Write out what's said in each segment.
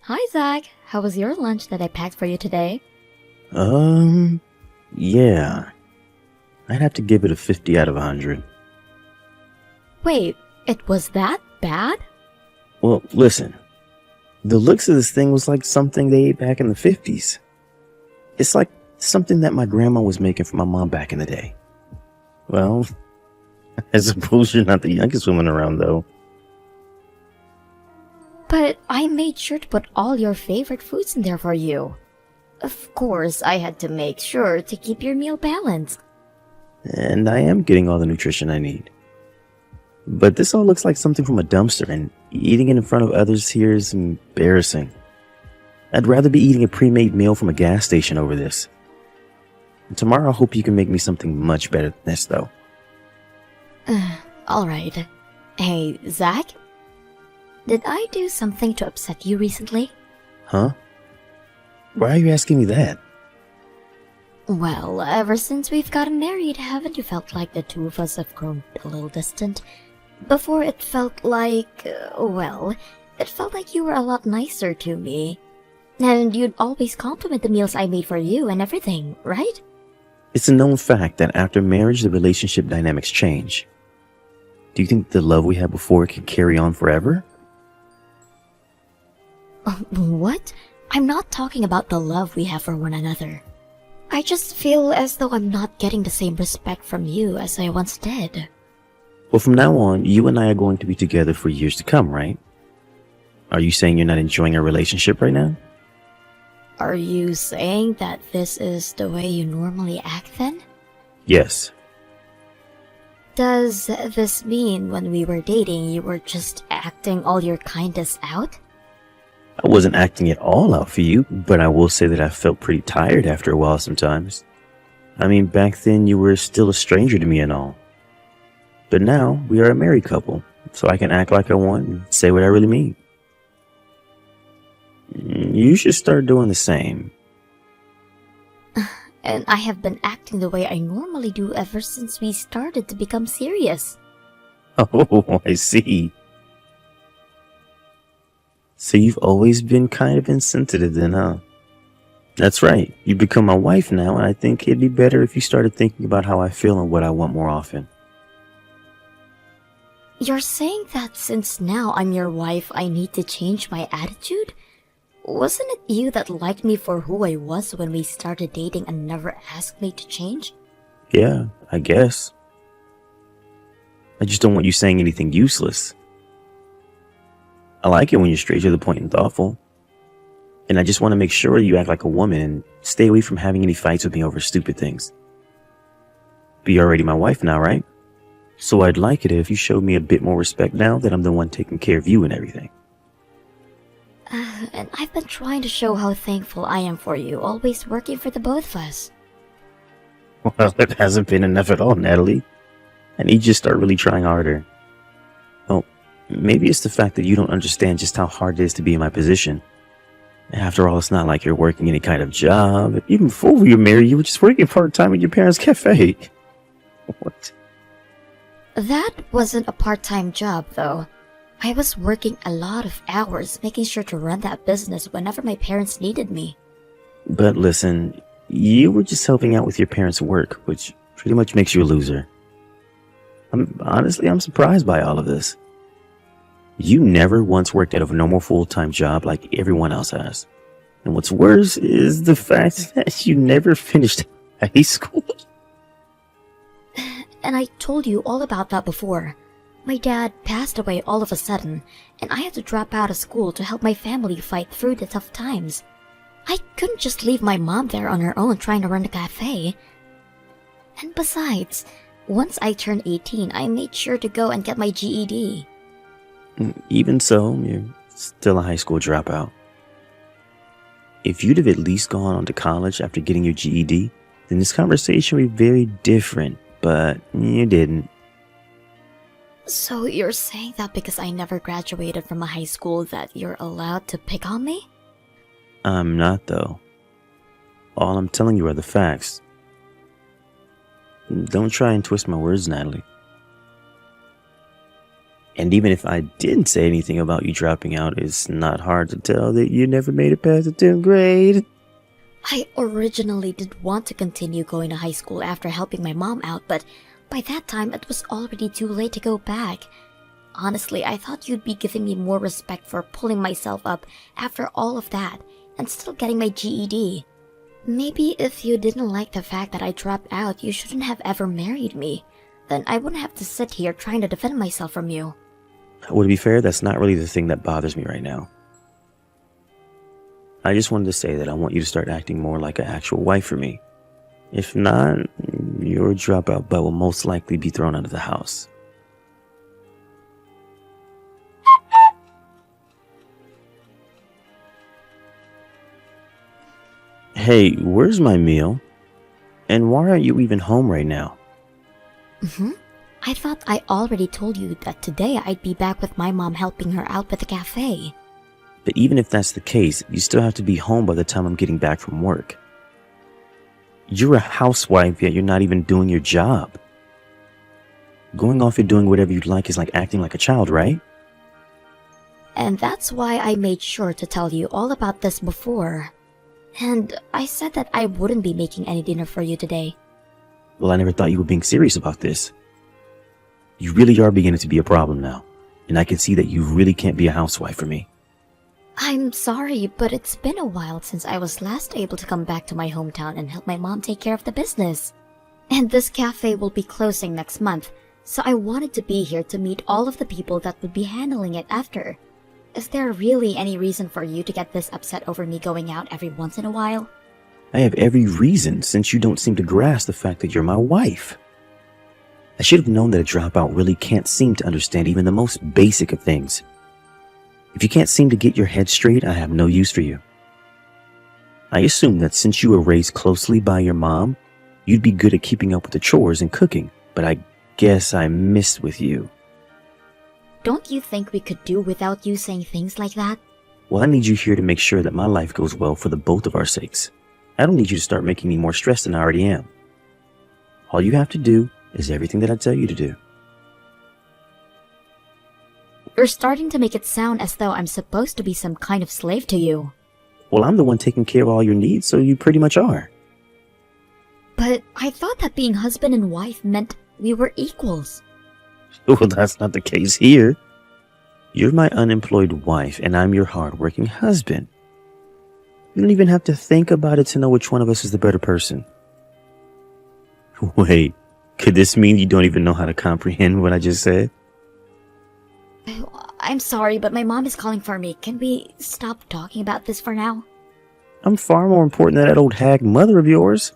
Hi, Zach. How was your lunch that I packed for you today? Um, yeah. I'd have to give it a 50 out of 100. Wait, it was that bad? Well, listen. The looks of this thing was like something they ate back in the 50s. It's like something that my grandma was making for my mom back in the day. Well, I suppose you're not the youngest woman around, though. But I made sure to put all your favorite foods in there for you. Of course, I had to make sure to keep your meal balanced. And I am getting all the nutrition I need. But this all looks like something from a dumpster, and eating it in front of others here is embarrassing. I'd rather be eating a pre-made meal from a gas station over this. And tomorrow I hope you can make me something much better than this, though. Alright. Hey, Zach? Did I do something to upset you recently? Huh? Why are you asking me that? Well, ever since we've gotten married, haven't you felt like the two of us have grown a little distant? Before it felt like, it felt like you were a lot nicer to me. And you'd always compliment the meals I made for you and everything, right? It's a known fact that after marriage, the relationship dynamics change. Do you think the love we had before can carry on forever? What? I'm not talking about the love we have for one another. I just feel as though I'm not getting the same respect from you as I once did. Well, from now on, you and I are going to be together for years to come, right? Are you saying you're not enjoying our relationship right now? Are you saying that this is the way you normally act then? Yes. Does this mean when we were dating you were just acting all your kindness out? I wasn't acting it all out for you, but I will say that I felt pretty tired after a while sometimes. I mean, back then you were still a stranger to me and all. But now, we are a married couple, so I can act like I want and say what I really mean. You should start doing the same. And I have been acting the way I normally do ever since we started to become serious. Oh, I see. So you've always been kind of insensitive then, huh? That's right. You've become my wife now, and I think it'd be better if you started thinking about how I feel and what I want more often. You're saying that since now I'm your wife, I need to change my attitude? Wasn't it you that liked me for who I was when we started dating and never asked me to change? Yeah, I guess. I just don't want you saying anything useless. I like it when you're straight to the point and thoughtful. And I just want to make sure you act like a woman and stay away from having any fights with me over stupid things. But you're already my wife now, right? So I'd like it if you showed me a bit more respect now that I'm the one taking care of you and everything. And I've been trying to show how thankful I am for you, always working for the both of us. Well, it hasn't been enough at all, Natalie. I need you to start really trying harder. Oh, maybe it's the fact that you don't understand just how hard it is to be in my position. After all, it's not like you're working any kind of job. Even before we were married, you were just working part-time at your parents' cafe. What? That wasn't a part-time job, though. I was working a lot of hours, making sure to run that business whenever my parents needed me. But listen, you were just helping out with your parents' work, which pretty much makes you a loser. I'm surprised by all of this. You never once worked at a normal full-time job like everyone else has. And what's worse is the fact that you never finished high school. And I told you all about that before. My dad passed away all of a sudden, and I had to drop out of school to help my family fight through the tough times. I couldn't just leave my mom there on her own trying to run a cafe. And besides, once I turned 18, I made sure to go and get my GED. Even so, you're still a high school dropout. If you'd have at least gone on to college after getting your GED, then this conversation would be very different, but you didn't. So you're saying that because I never graduated from a high school that you're allowed to pick on me? I'm not, though. All I'm telling you are the facts. Don't try and twist my words, Natalie. And even if I didn't say anything about you dropping out, it's not hard to tell that you never made it past the 10th grade. I originally did want to continue going to high school after helping my mom out, but by that time it was already too late to go back. Honestly, I thought you'd be giving me more respect for pulling myself up after all of that and still getting my GED. Maybe if you didn't like the fact that I dropped out, you shouldn't have ever married me. Then I wouldn't have to sit here trying to defend myself from you. Well, to be fair, that's not really the thing that bothers me right now. I just wanted to say that I want you to start acting more like an actual wife for me. If not, your dropout butt will most likely be thrown out of the house. Hey, where's my meal? And why aren't you even home right now? I thought I already told you that today I'd be back with my mom helping her out with the cafe. But even if that's the case, you still have to be home by the time I'm getting back from work. You're a housewife, yet you're not even doing your job. Going off and doing whatever you'd like is like acting like a child, right? And that's why I made sure to tell you all about this before. And I said that I wouldn't be making any dinner for you today. Well, I never thought you were being serious about this. You really are beginning to be a problem now, and I can see that you really can't be a housewife for me. I'm sorry, but it's been a while since I was last able to come back to my hometown and help my mom take care of the business. And this cafe will be closing next month, so I wanted to be here to meet all of the people that would be handling it after. Is there really any reason for you to get this upset over me going out every once in a while? I have every reason, since you don't seem to grasp the fact that you're my wife. I should have known that a dropout really can't seem to understand even the most basic of things. If you can't seem to get your head straight, I have no use for you. I assume that since you were raised closely by your mom, you'd be good at keeping up with the chores and cooking, but I guess I missed with you. Don't you think we could do without you saying things like that? Well, I need you here to make sure that my life goes well for the both of our sakes. I don't need you to start making me more stressed than I already am. All you have to do is everything that I tell you to do. You're starting to make it sound as though I'm supposed to be some kind of slave to you. Well, I'm the one taking care of all your needs, so you pretty much are. But I thought that being husband and wife meant we were equals. Well, that's not the case here. You're my unemployed wife, and I'm your hard-working husband. You don't even have to think about it to know which one of us is the better person. Wait, could this mean you don't even know how to comprehend what I just said? I'm sorry, but my mom is calling for me. Can we stop talking about this for now? I'm far more important than that old hag mother of yours.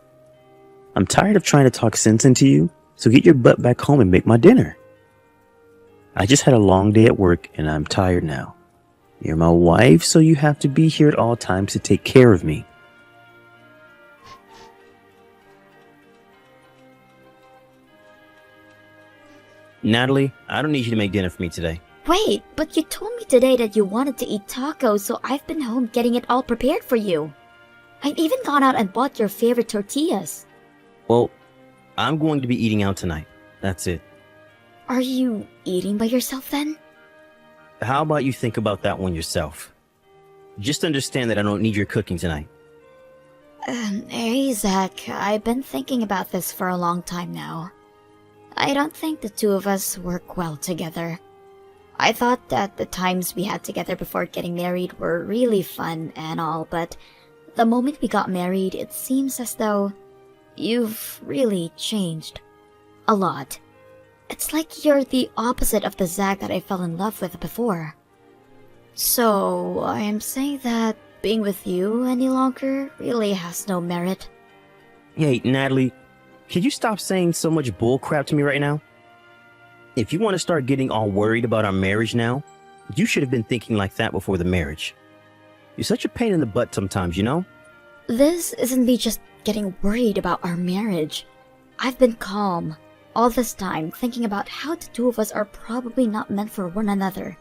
I'm tired of trying to talk sense into you, so get your butt back home and make my dinner. I just had a long day at work, and I'm tired now. You're my wife, so you have to be here at all times to take care of me. Natalie, I don't need you to make dinner for me today. Wait, but you told me today that you wanted to eat tacos, so I've been home getting it all prepared for you. I've even gone out and bought your favorite tortillas. Well, I'm going to be eating out tonight. That's it. Are you eating by yourself then? How about you think about that one yourself? Just understand that I don't need your cooking tonight. Hey, Zach, I've been thinking about this for a long time now. I don't think the two of us work well together. I thought that the times we had together before getting married were really fun and all, but the moment we got married, it seems as though you've really changed. A lot. It's like you're the opposite of the Zach that I fell in love with before. So, I am saying that being with you any longer really has no merit. Hey, Natalie, can you stop saying so much bullcrap to me right now? If you want to start getting all worried about our marriage now, you should have been thinking like that before the marriage. You're such a pain in the butt sometimes, you know? This isn't me just getting worried about our marriage. I've been calm all this time, thinking about how the two of us are probably not meant for one another.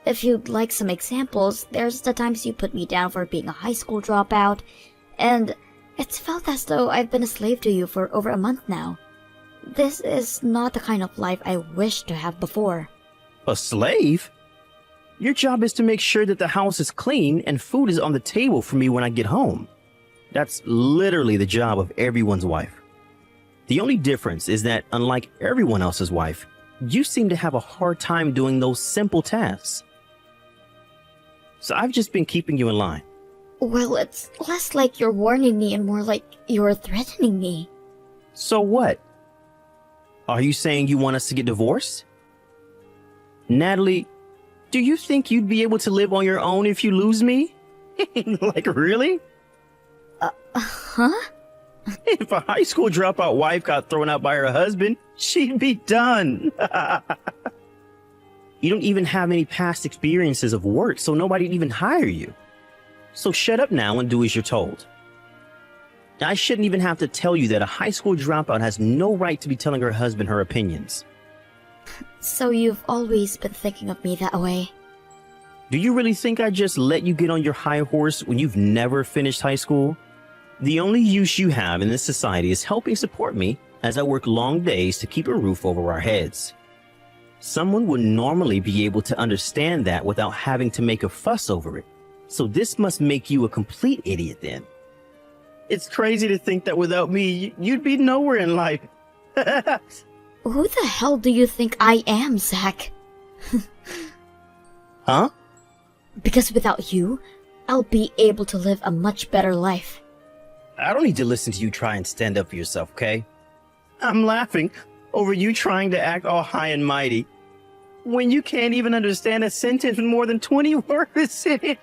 If you'd like some examples, there's the times you put me down for being a high school dropout, and it's felt as though I've been a slave to you for over a month now. This is not the kind of life I wished to have before. A slave? Your job is to make sure that the house is clean and food is on the table for me when I get home. That's literally the job of everyone's wife. The only difference is that, unlike everyone else's wife, you seem to have a hard time doing those simple tasks. So I've just been keeping you in line. Well, it's less like you're warning me and more like you're threatening me. So what? Are you saying you want us to get divorced? Natalie, do you think you'd be able to live on your own if you lose me? Like, really? Huh? If a high school dropout wife got thrown out by her husband, she'd be done. You don't even have any past experiences of work, so nobody'd even hire you. So shut up now and do as you're told. I shouldn't even have to tell you that a high school dropout has no right to be telling her husband her opinions. So you've always been thinking of me that way? Do you really think I just let you get on your high horse when you've never finished high school? The only use you have in this society is helping support me as I work long days to keep a roof over our heads. Someone would normally be able to understand that without having to make a fuss over it. So this must make you a complete idiot then. It's crazy to think that without me, you'd be nowhere in life. Who the hell do you think I am, Zach? Huh? Because without you, I'll be able to live a much better life. I don't need to listen to you try and stand up for yourself, okay? I'm laughing over you trying to act all high and mighty when you can't even understand a sentence with more than 20 words in it.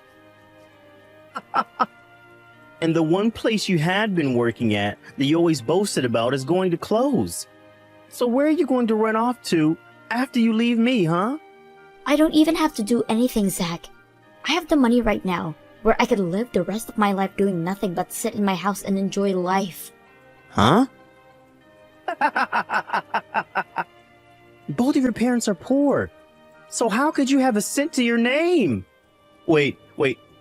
And the one place you had been working at that you always boasted about is going to close. So where are you going to run off to after you leave me, huh? I don't even have to do anything, Zach. I have the money right now, where I could live the rest of my life doing nothing but sit in my house and enjoy life. Huh? Both of your parents are poor. So how could you have a cent to your name? Wait.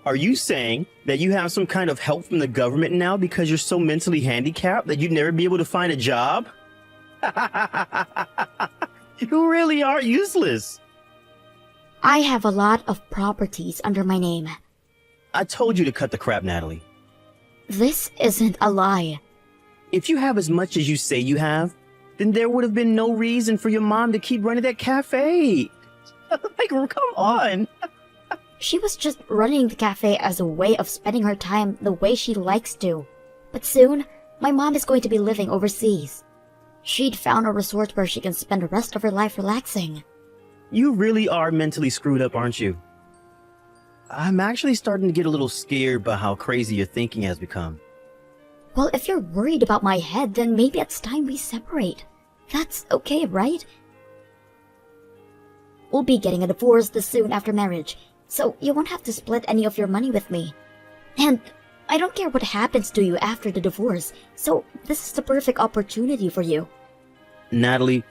Are you saying that you have some kind of help from the government now because you're so mentally handicapped that you'd never be able to find a job? You really are useless. I have a lot of properties under my name. I told you to cut the crap, Natalie. This isn't a lie. If you have as much as you say you have, then there would have been no reason for your mom to keep running that cafe. Like, come on. She was just running the cafe as a way of spending her time the way she likes to. But soon, my mom is going to be living overseas. She'd found a resort where she can spend the rest of her life relaxing. You really are mentally screwed up, aren't you? I'm actually starting to get a little scared by how crazy your thinking has become. Well, if you're worried about my head, then maybe it's time we separate. That's okay, right? We'll be getting a divorce this soon after marriage, so you won't have to split any of your money with me. And I don't care what happens to you after the divorce, so this is the perfect opportunity for you. Natalie,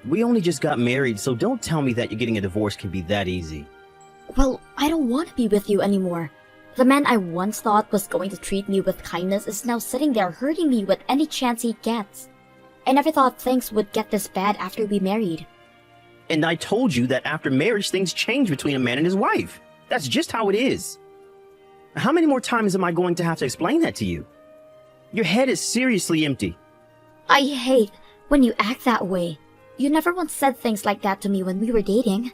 we only just got married, so don't tell me that you're getting a divorce can be that easy. Well, I don't want to be with you anymore. The man I once thought was going to treat me with kindness is now sitting there hurting me with any chance he gets. I never thought things would get this bad after we married. And I told you that after marriage, things change between a man and his wife. That's just how it is. How many more times am I going to have to explain that to you? Your head is seriously empty. I hate when you act that way. You never once said things like that to me when we were dating.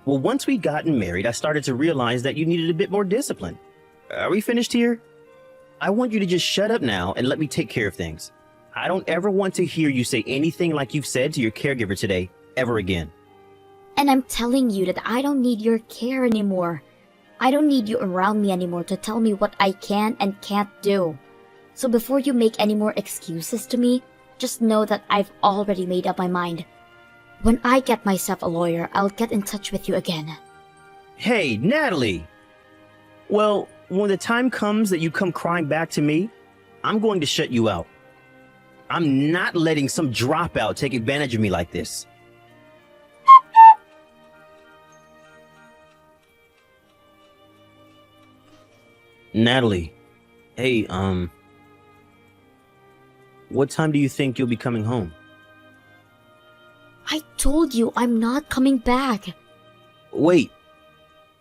Well, once we'd gotten married, I started to realize that you needed a bit more discipline. Are we finished here? I want you to just shut up now and let me take care of things. I don't ever want to hear you say anything like you've said to your caregiver today, ever again. And I'm telling you that I don't need your care anymore. I don't need you around me anymore to tell me what I can and can't do. So before you make any more excuses to me, just know that I've already made up my mind. When I get myself a lawyer, I'll get in touch with you again. Hey, Natalie! Well, when the time comes that you come crying back to me, I'm going to shut you out. I'm not letting some dropout take advantage of me like this. Natalie, hey, what time do you think you'll be coming home? I told you I'm not coming back. Wait,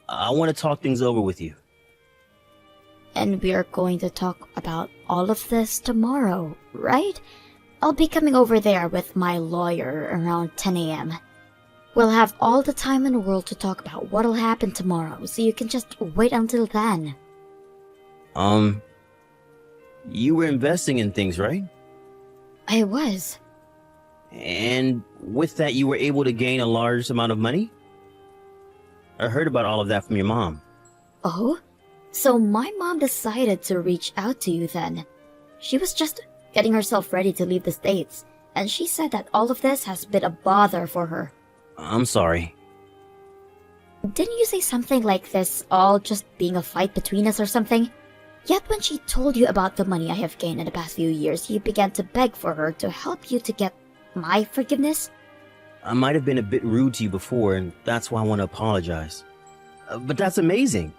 I want to talk things over with you. And we are going to talk about all of this tomorrow, right? I'll be coming over there with my lawyer around 10 a.m. We'll have all the time in the world to talk about what'll happen tomorrow, so you can just wait until then. You were investing in things, right? I was. And with that, you were able to gain a large amount of money? I heard about all of that from your mom. Oh? So my mom decided to reach out to you then. She was just getting herself ready to leave the States, and she said that all of this has been a bother for her. I'm sorry. Didn't you say something like this all just being a fight between us or something? Yet when she told you about the money I have gained in the past few years, you began to beg for her to help you to get my forgiveness? I might have been a bit rude to you before, and that's why I want to apologize. But that's amazing.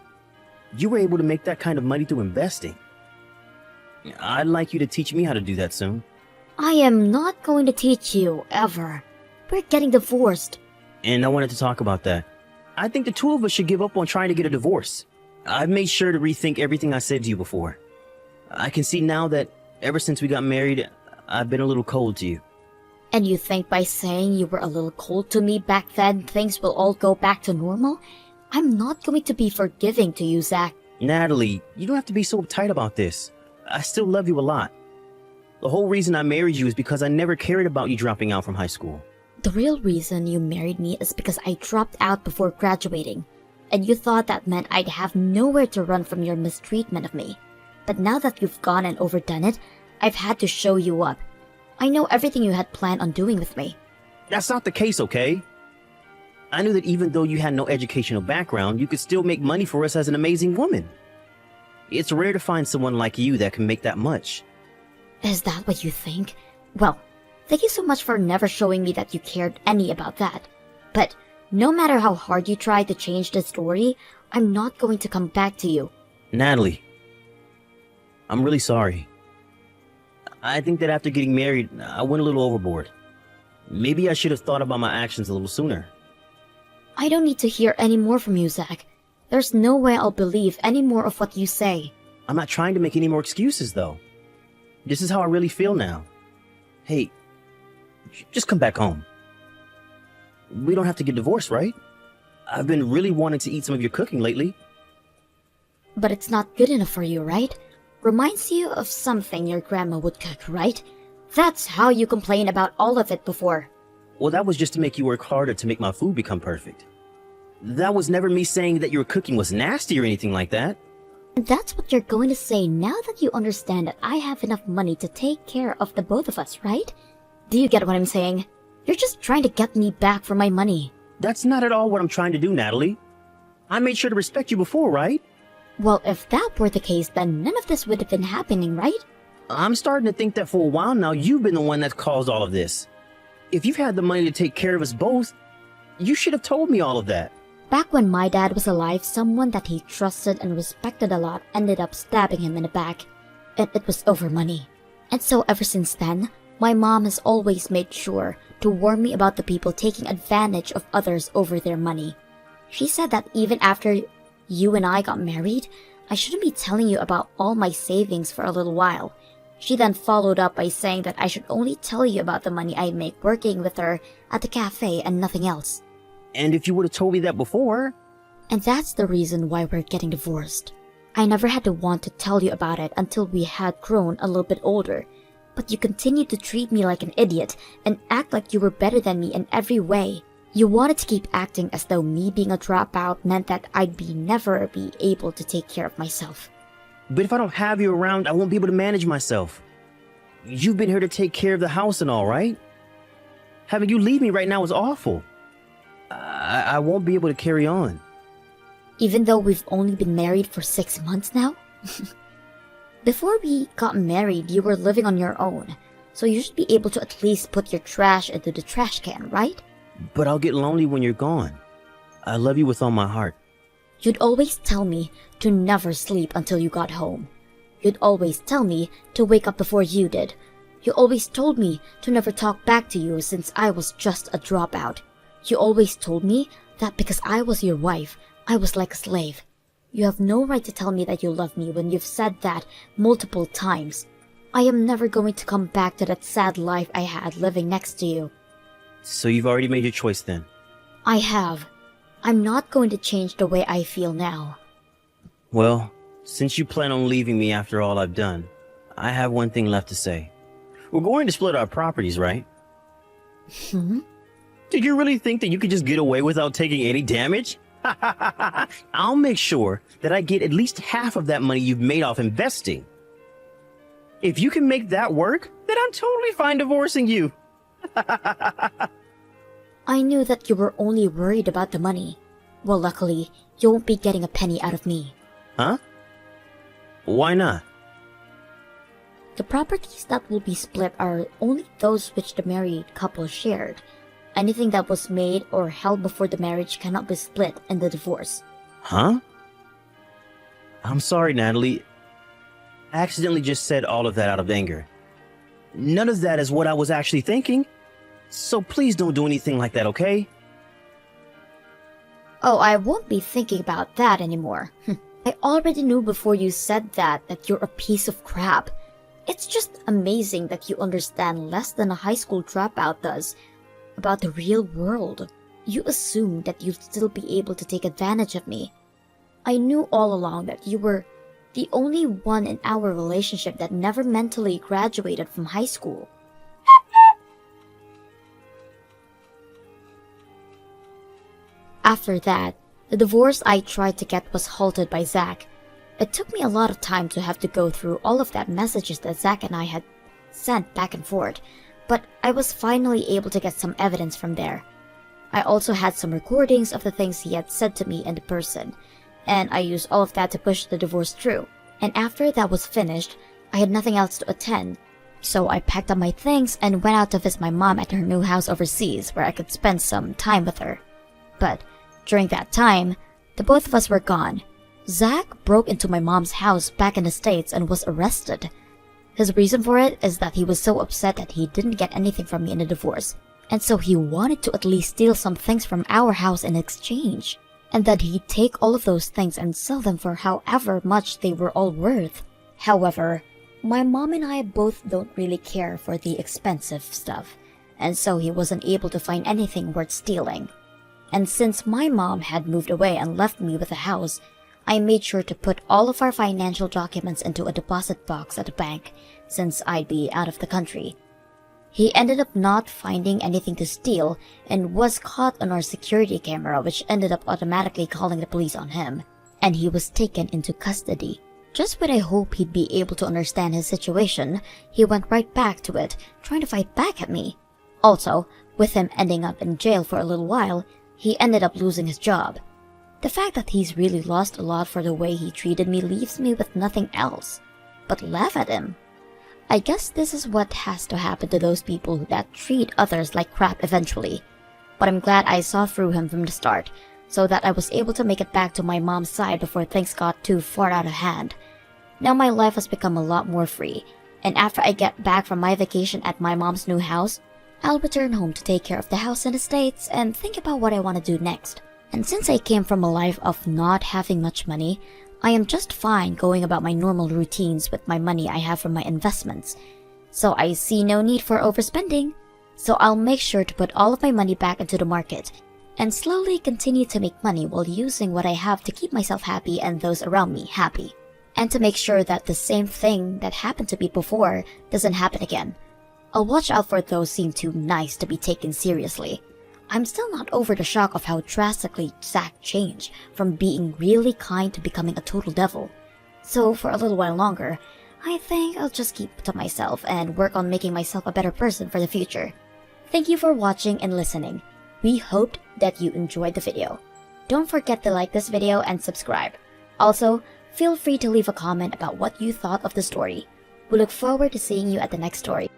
You were able to make that kind of money through investing. I'd like you to teach me how to do that soon. I am not going to teach you, ever. We're getting divorced. And I wanted to talk about that. I think the two of us should give up on trying to get a divorce. I've made sure to rethink everything I said to you before. I can see now that ever since we got married, I've been a little cold to you. And you think by saying you were a little cold to me back then, things will all go back to normal? I'm not going to be forgiving to you, Zach. Natalie, you don't have to be so uptight about this. I still love you a lot. The whole reason I married you is because I never cared about you dropping out from high school. The real reason you married me is because I dropped out before graduating, and you thought that meant I'd have nowhere to run from your mistreatment of me. But now that you've gone and overdone it, I've had to show you up. I know everything you had planned on doing with me. That's not the case, okay? I knew that even though you had no educational background, you could still make money for us as an amazing woman. It's rare to find someone like you that can make that much. Is that what you think? Well, thank you so much for never showing me that you cared any about that. But no matter how hard you try to change the story, I'm not going to come back to you. Natalie, I'm really sorry. I think that after getting married, I went a little overboard. Maybe I should have thought about my actions a little sooner. I don't need to hear any more from you, Zach. There's no way I'll believe any more of what you say. I'm not trying to make any more excuses, though. This is how I really feel now. Hey, just come back home. We don't have to get divorced, right? I've been really wanting to eat some of your cooking lately. But it's not good enough for you, right? Reminds you of something your grandma would cook, right? That's how you complained about all of it before. Well, that was just to make you work harder to make my food become perfect. That was never me saying that your cooking was nasty or anything like that. That's what you're going to say now that you understand that I have enough money to take care of the both of us, right? Do you get what I'm saying? You're just trying to get me back for my money. That's not at all what I'm trying to do, Natalie. I made sure to respect you before, right? Well, if that were the case, then none of this would have been happening, right? I'm starting to think that for a while now, you've been the one that's caused all of this. If you've had the money to take care of us both, you should have told me all of that. Back when my dad was alive, someone that he trusted and respected a lot ended up stabbing him in the back. And it was over money. And so ever since then, my mom has always made sure to warn me about the people taking advantage of others over their money. She said that even after you and I got married, I shouldn't be telling you about all my savings for a little while. She then followed up by saying that I should only tell you about the money I make working with her at the cafe and nothing else. And if you would have told me that before... And that's the reason why we're getting divorced. I never had to want to tell you about it until we had grown a little bit older. But you continued to treat me like an idiot and act like you were better than me in every way. You wanted to keep acting as though me being a dropout meant that I'd never be able to take care of myself. But if I don't have you around, I won't be able to manage myself. You've been here to take care of the house and all, right? Having you leave me right now is awful. I won't be able to carry on. Even though we've only been married for 6 months now? Before we got married, you were living on your own, so you should be able to at least put your trash into the trash can, right? But I'll get lonely when you're gone. I love you with all my heart. You'd always tell me to never sleep until you got home. You'd always tell me to wake up before you did. You always told me to never talk back to you since I was just a dropout. You always told me That because I was your wife, I was like a slave. You have no right to tell me that you love me when you've said that multiple times. I am never going to come back to that sad life I had living next to you. So you've already made your choice then? I have. I'm not going to change the way I feel now. Well, since you plan on leaving me after all I've done, I have one thing left to say. We're going to split our properties, right? Did you really think that you could just get away without taking any damage? I'll make sure that I get at least half of that money you've made off investing. If you can make that work, then I'm totally fine divorcing you. I knew that you were only worried about the money. Well, luckily, you won't be getting a penny out of me. Huh? Why not? The properties that will be split are only those which the married couple shared. Anything that was made or held before the marriage cannot be split in the divorce. Huh? I'm sorry, Natalie. I accidentally just said all of that out of anger. None of that is what I was actually thinking. So please don't do anything like that, okay? Oh, I won't be thinking about that anymore. I already knew before you said that you're a piece of crap. It's just amazing that you understand less than a high school dropout does about the real world. You assumed that you'd still be able to take advantage of me. I knew all along that you were the only one in our relationship that never mentally graduated from high school. After that, the divorce I tried to get was halted by Zach. It took me a lot of time to have to go through all of that messages that Zach and I had sent back and forth, but I was finally able to get some evidence from there. I also had some recordings of the things he had said to me in person, and I used all of that to push the divorce through. And after that was finished, I had nothing else to attend, so I packed up my things and went out to visit my mom at her new house overseas where I could spend some time with her. But during that time, the both of us were gone. Zach broke into my mom's house back in the States and was arrested. His reason for it is that he was so upset that he didn't get anything from me in the divorce, and so he wanted to at least steal some things from our house in exchange, and that he'd take all of those things and sell them for however much they were all worth. However, my mom and I both don't really care for the expensive stuff, and so he wasn't able to find anything worth stealing. And since my mom had moved away and left me with the house, I made sure to put all of our financial documents into a deposit box at the bank, since I'd be out of the country. He ended up not finding anything to steal and was caught on our security camera, which ended up automatically calling the police on him, and he was taken into custody. Just when I hope he'd be able to understand his situation, he went right back to it, trying to fight back at me. Also, with him ending up in jail for a little while, he ended up losing his job. The fact that he's really lost a lot for the way he treated me leaves me with nothing else but laugh at him. I guess this is what has to happen to those people that treat others like crap eventually. But I'm glad I saw through him from the start, so that I was able to make it back to my mom's side before things got too far out of hand. Now my life has become a lot more free, and after I get back from my vacation at my mom's new house, I'll return home to take care of the house in the States and think about what I want to do next. And since I came from a life of not having much money, I am just fine going about my normal routines with my money I have from my investments. So I see no need for overspending. So I'll make sure to put all of my money back into the market and slowly continue to make money while using what I have to keep myself happy and those around me happy. And to make sure that the same thing that happened to me before doesn't happen again. I'll watch out for those seem too nice to be taken seriously. I'm still not over the shock of how drastically Zach changed from being really kind to becoming a total devil. So for a little while longer, I think I'll just keep to myself and work on making myself a better person for the future. Thank you for watching and listening. We hoped that you enjoyed the video. Don't forget to like this video and subscribe. Also, feel free to leave a comment about what you thought of the story. We look forward to seeing you at the next story.